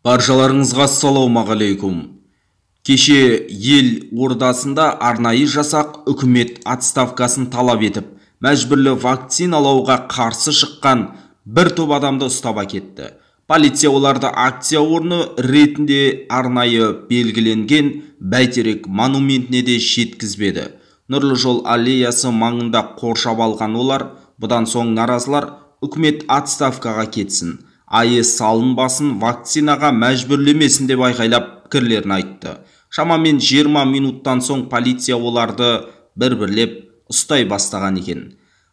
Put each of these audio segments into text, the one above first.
Баршаларыңызға ассалаумағалейкум. Кеше ел ордасында арнайы жасақ үкімет отставкасын талап етіп, мәжбүрлі вакциналауға қарсы шыққан бір топ адамды ұстап әкетті. Полиция оларды акция орны ретінде арнайы белгіленген бәйтерек монументіне де жеткізбеді. Нұрлы жол аллеясы маңында қоршап алған олар, бұдан соң наразылар үкімет отставкаға кетсін, АЭС салынбасын, вакцинаға мәжбүрлемесін деп айқайлап пікірлерін айтты. Шамамен 20 минуттан соң полиция оларды бір-бірлеп ұстай бастаған екен.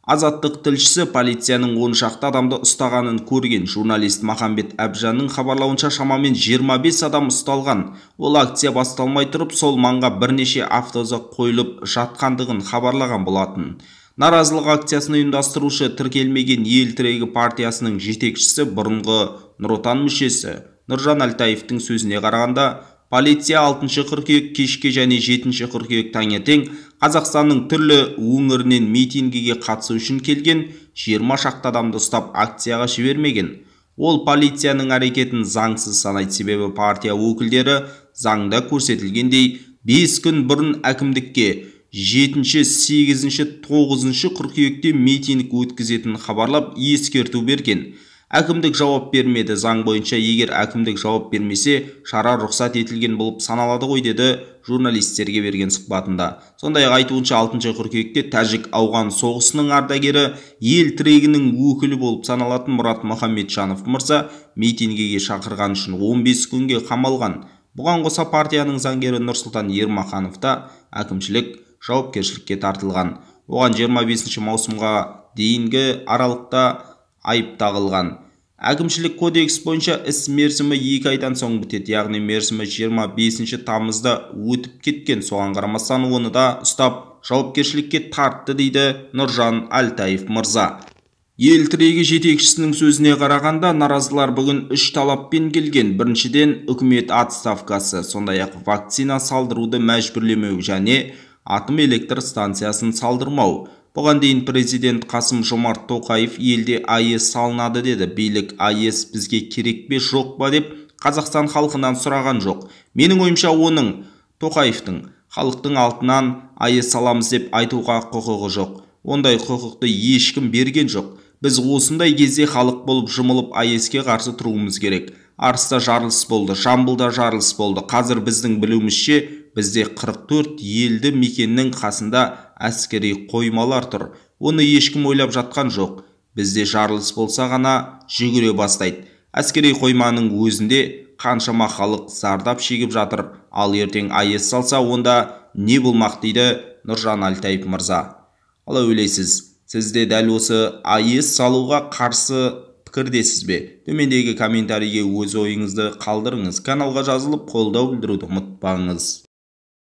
Азаттық тілшісі полицияның 10 шақты адамды ұстағанын көрген. Журналист Махамбет Әбжанның хабарлауынша шамамен 25 адам ұсталған. Ол акция басталмай тұрып, сол маңға бірнеше автозақ қойылып жатқандығын хабарлаған болатын. Наразылық акциясын ұйымдастырушы тіркелмеген ел тірегі партиясының жетекшісі, бұрынғы Нұр Отан мүшесі Нұржан Әлтаевтың сөзіне қарағанда, полиция 6 қыркүйек кешке және 7 қыркүйек таңертең Қазақстанның түрлі өңірінен митингіге қатысу үшін келген 20 шақты адамды ұстап акцияға жібермеген. Ол полицияның әрекетін заңсыз санайды, себебі партия өкілдері заңда көрсетілгендей 5 күн бұрын әкімдікке 7, 8, 9 қыркүйекте митинг өткізетінін хабарлап ескерту берген. Әкімдік жауап бермеді. Заң бойынша егер әкімдік жауап бермесе, шара рұқсат етілген болып саналады ғой, деді журналистерге берген сұхбатында. Сондай-ақ айтуынша 6 қыркүйекте Тәжік-Ауған соғысының ардагері, ел тірегінің өкілі болып саналатын Мұрат Мұхамеджанов мырза митингіге шақырған үшін 15 күнге қамалған. Бұған қоса партияның заңгері Нұрсұлтан Ермаханов та әкімшілік жауапкершілікке тартылған. Оған 25 маусымға дейінгі аралықта айып тағылған. Әкімшілік кодекс бойынша іс мерзімі 2 айдан соң бітеді, яғни мерзімі 25 тамызда өтіп кеткен. Соған қарамастан оны да ұстап жауапкершілікке тартты, дейді Нұржан Әлтаев мырза. Ел тірегі жетекшісінің сөзіне қарағанда, наразылар бүгін 3 талаппен келген. Біріншіден, үкімет отставкасы, сондай-ақ вакцина салдыруды мәжбүрлемеу және атом электр станциясын салдырмау. Бұған дейін президент Қасым Жомарт Тоқаев елде АЭС салынады деді. Билік АЭС бізге керек пе жоқ па деп Қазақстан халқынан сұраған жоқ. Менің ойымша оның, Тоқаевтың, халықтың алтынан АЭС саламыз деп айтуға құқығы жоқ. Ондай құқықты ешкім берген жоқ. Біз осындай кезде халық болып жұмылып АЭСке қарсы тұруымыз керек. Арыста жарылыс болды, Жамбылда жарылыс болды. Қазір біздің білуімізше бізде 44 елді мекеннің қасында әскери қоймалар тұр. Оны ешкім ойлап жатқан жоқ. Бізде жарылыс болса ғана жүгіре бастайды. Әскери қойманың өзінде қаншама халық зардап шегіп жатыр. Ал ертең АЭС салса, онда не болмақ, дейді Нұржан Әлтаев мырза. Қалай ойлайсыз? Сіз де дәл осы АЭС салуға қарсы пікірдесіз бе? Төмендегі комментарийге өз ойыңызды қалдырыңыз. Каналға жазылып қолдау білдіруді ұмытпаңыз.